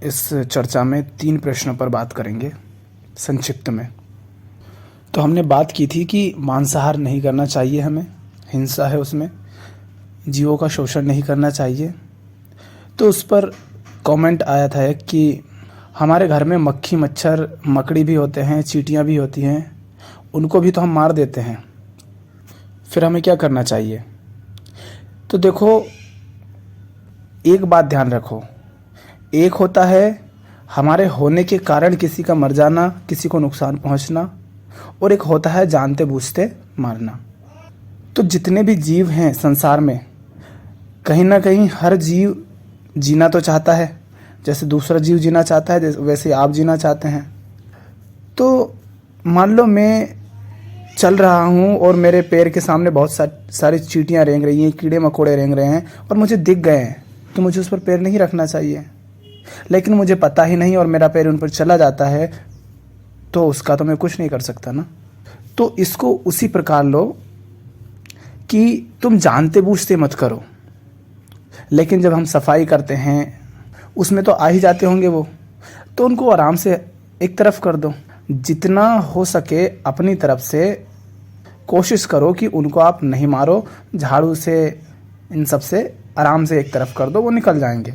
इस चर्चा में 3 प्रश्नों पर बात करेंगे संक्षिप्त में। तो हमने बात की थी कि मांसाहार नहीं करना चाहिए, हमें हिंसा है उसमें, जीवों का शोषण नहीं करना चाहिए। तो उस पर कमेंट आया था कि हमारे घर में मक्खी मच्छर मकड़ी भी होते हैं, चींटियां भी होती हैं, उनको भी तो हम मार देते हैं, फिर हमें क्या करना चाहिए। तो देखो, एक बात ध्यान रखो, एक होता है हमारे होने के कारण किसी का मर जाना, किसी को नुकसान पहुंचना, और एक होता है जानते बूझते मारना। तो जितने भी जीव हैं संसार में, कहीं ना कहीं हर जीव जीना तो चाहता है, जैसे दूसरा जीव जीना चाहता है वैसे आप जीना चाहते हैं। तो मान लो मैं चल रहा हूँ और मेरे पैर के सामने बहुत सारी चींटियाँ रेंग रही हैं, कीड़े मकोड़े रेंग रहे हैं और मुझे दिख गए हैं, तो मुझे उस पर पैर नहीं रखना चाहिए। लेकिन मुझे पता ही नहीं और मेरा पैर उन पर चला जाता है, तो उसका तो मैं कुछ नहीं कर सकता ना। तो इसको उसी प्रकार लो कि तुम जानते बूझते मत करो, लेकिन जब हम सफाई करते हैं उसमें तो आ ही जाते होंगे वो, तो उनको आराम से एक तरफ कर दो। जितना हो सके अपनी तरफ से कोशिश करो कि उनको आप नहीं मारो, झाड़ू से इन सब से आराम से एक तरफ कर दो, वो निकल जाएंगे।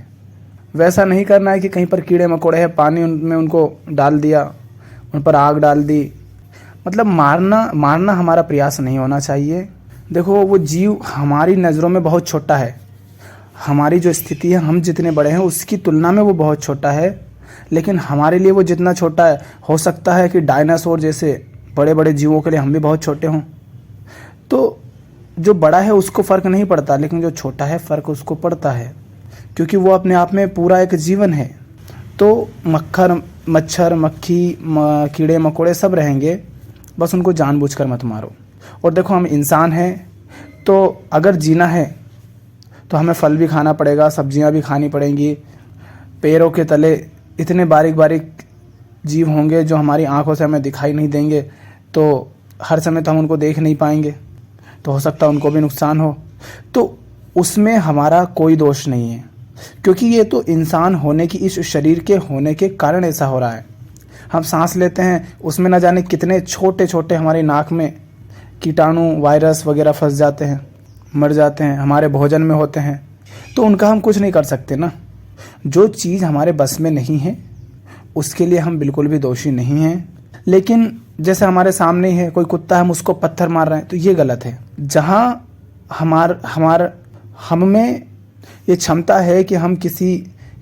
वैसा नहीं करना है कि कहीं पर कीड़े मकोड़े हैं, पानी उनमें उनको डाल दिया, उन पर आग डाल दी। मतलब मारना हमारा प्रयास नहीं होना चाहिए। देखो, वो जीव हमारी नज़रों में बहुत छोटा है, हमारी जो स्थिति है, हम जितने बड़े हैं उसकी तुलना में वो बहुत छोटा है, लेकिन हमारे लिए वो जितना छोटा है, हो सकता है कि डायनासोर जैसे बड़े बड़े जीवों के लिए हम भी बहुत छोटे हों। तो जो बड़ा है उसको फ़र्क नहीं पड़ता, लेकिन जो छोटा है फ़र्क उसको पड़ता है, क्योंकि वो अपने आप में पूरा एक जीवन है। तो मच्छर मक्खी कीड़े मकोड़े सब रहेंगे, बस उनको जानबूझकर मत मारो। और देखो, हम इंसान हैं, तो अगर जीना है तो हमें फल भी खाना पड़ेगा, सब्जियां भी खानी पड़ेंगी। पैरों के तले इतने बारीक बारीक जीव होंगे जो हमारी आंखों से हमें दिखाई नहीं देंगे, तो हर समय तो हम उनको देख नहीं पाएंगे, तो हो सकता है उनको भी नुकसान हो। तो उसमें हमारा कोई दोष नहीं है, क्योंकि ये तो इंसान होने की, इस शरीर के होने के कारण ऐसा हो रहा है। हम सांस लेते हैं, उसमें न जाने कितने छोटे छोटे हमारी नाक में कीटाणु वायरस वगैरह फंस जाते हैं, मर जाते हैं, हमारे भोजन में होते हैं, तो उनका हम कुछ नहीं कर सकते ना। जो चीज़ हमारे बस में नहीं है उसके लिए हम बिल्कुल भी दोषी नहीं हैं। लेकिन जैसे हमारे सामने ही है कोई कुत्ता, हम उसको पत्थर मार रहे हैं, तो ये गलत है। जहाँ हम में ये क्षमता है कि हम किसी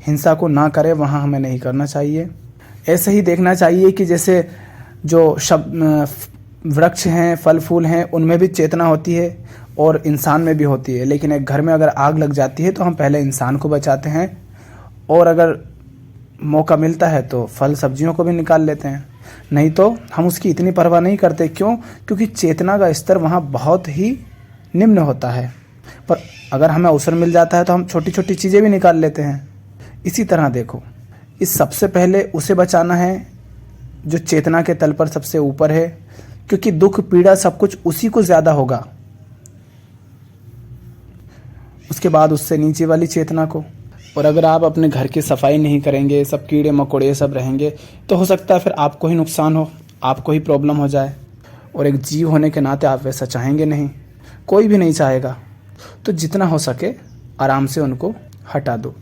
हिंसा को ना करें, वहाँ हमें नहीं करना चाहिए। ऐसे ही देखना चाहिए कि जैसे जो वृक्ष हैं, फल फूल हैं, उनमें भी चेतना होती है और इंसान में भी होती है। लेकिन एक घर में अगर आग लग जाती है तो हम पहले इंसान को बचाते हैं, और अगर मौका मिलता है तो फल सब्जियों को भी निकाल लेते हैं, नहीं तो हम उसकी इतनी परवाह नहीं करते। क्यों? क्योंकि चेतना का स्तर वहाँ बहुत ही निम्न होता है। पर अगर हमें अवसर मिल जाता है तो हम छोटी छोटी चीज़ें भी निकाल लेते हैं। इसी तरह देखो, इस सबसे पहले उसे बचाना है जो चेतना के तल पर सबसे ऊपर है, क्योंकि दुख पीड़ा सब कुछ उसी को ज़्यादा होगा, उसके बाद उससे नीचे वाली चेतना को। और अगर आप अपने घर की सफाई नहीं करेंगे, सब कीड़े मकोड़े सब रहेंगे, तो हो सकता है फिर आपको ही नुकसान हो, आपको ही प्रॉब्लम हो जाए। और एक जीव होने के नाते आप वैसा चाहेंगे नहीं, कोई भी नहीं चाहेगा। तो जितना हो सके आराम से उनको हटा दो।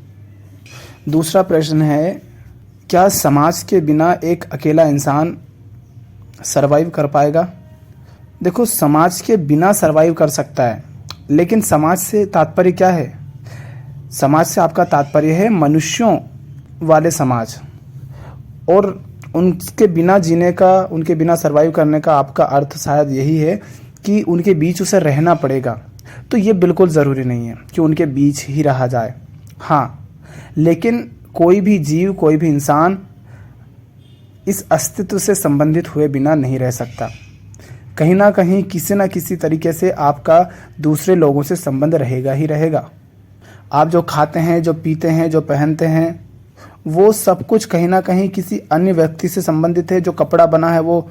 दूसरा प्रश्न है, क्या समाज के बिना एक अकेला इंसान सरवाइव कर पाएगा? देखो, समाज के बिना सरवाइव कर सकता है, लेकिन समाज से तात्पर्य क्या है? समाज से आपका तात्पर्य है मनुष्यों वाले समाज, और उनके बिना जीने का, उनके बिना सरवाइव करने का आपका अर्थ शायद यही है कि उनके बीच उसे रहना पड़ेगा। तो ये बिल्कुल ज़रूरी नहीं है कि उनके बीच ही रहा जाए। हाँ, लेकिन कोई भी जीव, कोई भी इंसान इस अस्तित्व से संबंधित हुए बिना नहीं रह सकता। कहीं ना कहीं किसी न किसी तरीके से आपका दूसरे लोगों से संबंध रहेगा ही रहेगा। आप जो खाते हैं, जो पीते हैं, जो पहनते हैं, वो सब कुछ कहीं ना कहीं किसी अन्य व्यक्ति से संबंधित है। जो कपड़ा बना है वो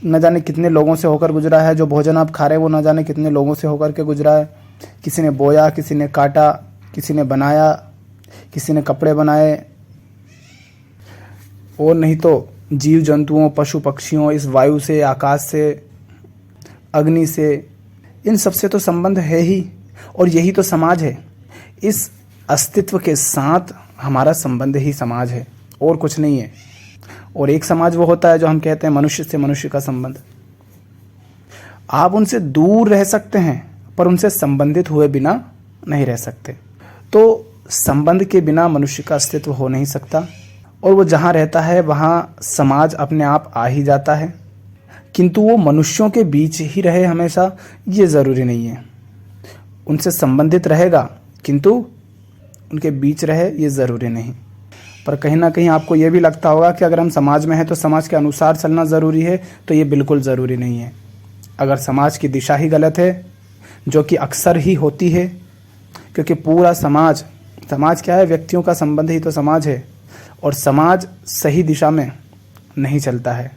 न जाने कितने लोगों से होकर गुजरा है, जो भोजन आप खा रहे हैं वो न जाने कितने लोगों से होकर के गुजरा है। किसी ने बोया, किसी ने काटा, किसी ने बनाया, किसी ने कपड़े बनाए, और नहीं तो जीव जंतुओं, पशु पक्षियों, इस वायु से, आकाश से, अग्नि से, इन सब से तो संबंध है ही। और यही तो समाज है। इस अस्तित्व के साथ हमारा संबंध ही समाज है, और कुछ नहीं है। और एक समाज वो होता है जो हम कहते हैं मनुष्य से मनुष्य का संबंध। आप उनसे दूर रह सकते हैं पर उनसे संबंधित हुए बिना नहीं रह सकते। तो संबंध के बिना मनुष्य का अस्तित्व हो नहीं सकता। और वो जहाँ रहता है वहाँ समाज अपने आप आ ही जाता है। किंतु वो मनुष्यों के बीच ही रहे हमेशा, ये ज़रूरी नहीं है। उनसे संबंधित रहेगा किंतु उनके बीच रहे, ये ज़रूरी नहीं। पर कहीं ना कहीं आपको ये भी लगता होगा कि अगर हम समाज में हैं तो समाज के अनुसार चलना ज़रूरी है, तो ये बिल्कुल ज़रूरी नहीं है। अगर समाज की दिशा ही गलत है, जो कि अक्सर ही होती है, क्योंकि पूरा समाज क्या है, व्यक्तियों का संबंध ही तो समाज है। और समाज सही दिशा में नहीं चलता है।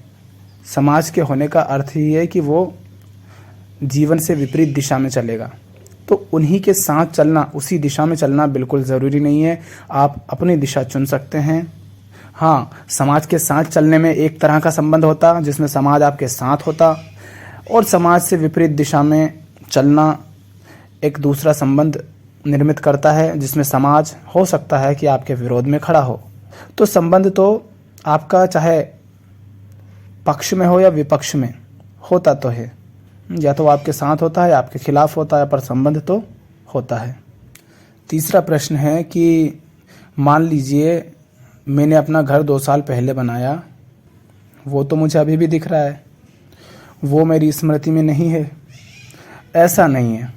समाज के होने का अर्थ ही है कि वो जीवन से विपरीत दिशा में चलेगा। तो उन्हीं के साथ चलना, उसी दिशा में चलना बिल्कुल ज़रूरी नहीं है। आप अपनी दिशा चुन सकते हैं। हाँ, समाज के साथ चलने में एक तरह का संबंध होता जिसमें समाज आपके साथ होता, और समाज से विपरीत दिशा में चलना एक दूसरा संबंध निर्मित करता है जिसमें समाज हो सकता है कि आपके विरोध में खड़ा हो। तो संबंध तो आपका चाहे पक्ष में हो या विपक्ष में होता तो है, या तो आपके साथ होता है या आपके खिलाफ होता है, पर संबंध तो होता है। तीसरा प्रश्न है कि मान लीजिए मैंने अपना घर 2 साल पहले बनाया, वो तो मुझे अभी भी दिख रहा है, वो मेरी स्मृति में नहीं है। ऐसा नहीं है।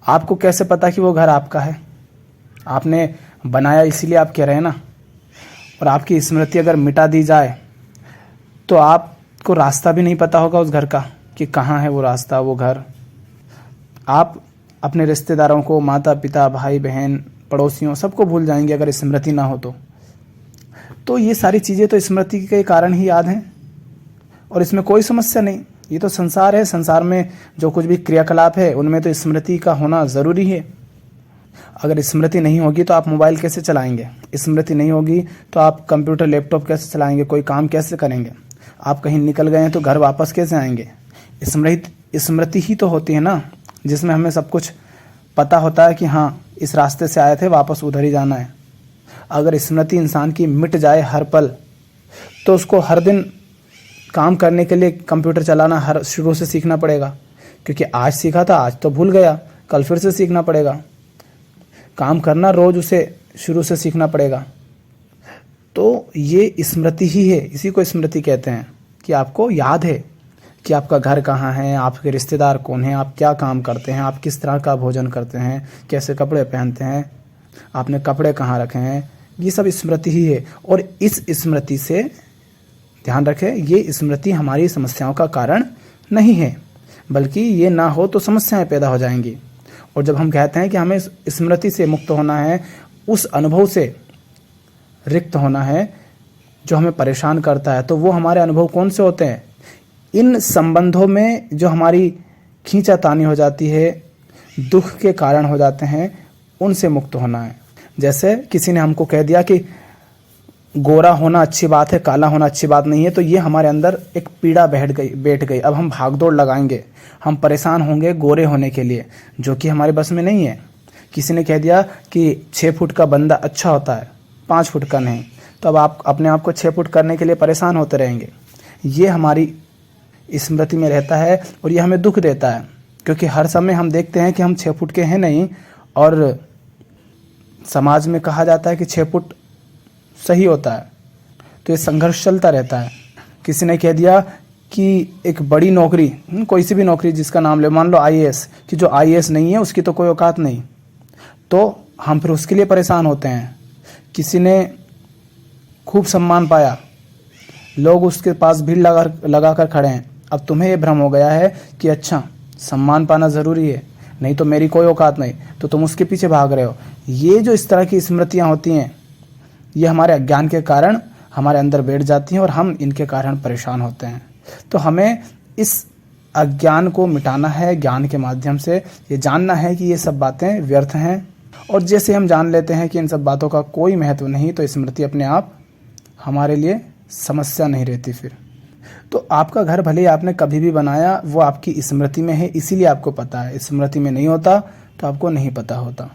आपको कैसे पता कि वो घर आपका है? आपने बनाया इसीलिए आप कह रहे हैं ना। और आपकी स्मृति अगर मिटा दी जाए तो आपको रास्ता भी नहीं पता होगा उस घर का कि कहाँ है वो रास्ता, वो घर। आप अपने रिश्तेदारों को, माता पिता, भाई बहन, पड़ोसियों, सबको भूल जाएंगे अगर स्मृति ना हो तो ये सारी चीज़ें तो स्मृति के कारण ही याद हैं, और इसमें कोई समस्या नहीं। ये तो संसार है। संसार में जो कुछ भी क्रियाकलाप है उनमें तो स्मृति का होना ज़रूरी है। अगर स्मृति नहीं होगी तो आप मोबाइल कैसे चलाएंगे? स्मृति नहीं होगी तो आप कंप्यूटर, लैपटॉप कैसे चलाएंगे? कोई काम कैसे करेंगे? आप कहीं निकल गए हैं तो घर वापस कैसे आएंगे? स्मृति ही तो होती है ना, जिसमें हमें सब कुछ पता होता है कि हाँ, इस रास्ते से आए थे, वापस उधर ही जाना है। अगर स्मृति इंसान की मिट जाए हर पल, तो उसको हर दिन काम करने के लिए कंप्यूटर चलाना हर शुरू से सीखना पड़ेगा, क्योंकि आज सीखा था, आज तो भूल गया, कल फिर से सीखना पड़ेगा। काम करना रोज उसे शुरू से सीखना पड़ेगा। तो ये स्मृति ही है। इसी को स्मृति कहते हैं कि आपको याद है कि आपका घर कहाँ है, आपके रिश्तेदार कौन हैं, आप क्या काम करते हैं, आप किस तरह का भोजन करते हैं, कैसे कपड़े पहनते हैं, आपने कपड़े कहाँ रखे हैं। ये सब स्मृति ही है। और इस स्मृति से ध्यान रखें, ये स्मृति हमारी समस्याओं का कारण नहीं है, बल्कि ये ना हो तो समस्याएं पैदा हो जाएंगी। और जब हम कहते हैं कि हमें स्मृति से मुक्त होना है, उस अनुभव से रिक्त होना है जो हमें परेशान करता है, तो वो हमारे अनुभव कौन से होते हैं? इन संबंधों में जो हमारी खींचातानी हो जाती है, दुख के कारण हो जाते हैं, उनसे मुक्त होना है। जैसे किसी ने हमको कह दिया कि गोरा होना अच्छी बात है, काला होना अच्छी बात नहीं है, तो ये हमारे अंदर एक पीड़ा बैठ गई। अब हम भागदौड़ लगाएंगे, हम परेशान होंगे गोरे होने के लिए, जो कि हमारे बस में नहीं है। किसी ने कह दिया कि 6 फुट का बंदा अच्छा होता है, 5 फुट का नहीं, तो अब आप अपने आप को 6 फुट करने के लिए परेशान होते रहेंगे। ये हमारी स्मृति में रहता है और ये हमें दुख देता है, क्योंकि हर समय हम देखते हैं कि हम 6 फुट के हैं नहीं, और समाज में कहा जाता है कि 6 फुट सही होता है। तो ये संघर्ष चलता रहता है। किसी ने कह दिया कि एक बड़ी नौकरी, कोई सी भी नौकरी जिसका नाम ले, मान लो IAS, कि जो IAS नहीं है उसकी तो कोई औकात नहीं, तो हम फिर उसके लिए परेशान होते हैं। किसी ने खूब सम्मान पाया, लोग उसके पास भीड़ लगा कर खड़े हैं, अब तुम्हें ये भ्रम हो गया है कि अच्छा सम्मान पाना ज़रूरी है, नहीं तो मेरी कोई औकात नहीं, तो तुम उसके पीछे भाग रहे हो। ये जो इस तरह की स्मृतियाँ होती हैं, ये हमारे अज्ञान के कारण हमारे अंदर बैठ जाती हैं और हम इनके कारण परेशान होते हैं। तो हमें इस अज्ञान को मिटाना है ज्ञान के माध्यम से। ये जानना है कि ये सब बातें व्यर्थ हैं, और जैसे हम जान लेते हैं कि इन सब बातों का कोई महत्व नहीं, तो स्मृति अपने आप हमारे लिए समस्या नहीं रहती फिर। तो आपका घर भले ही आपने कभी भी बनाया, वो आपकी स्मृति में है, इसीलिए आपको पता है। स्मृति में नहीं होता तो आपको नहीं पता होता।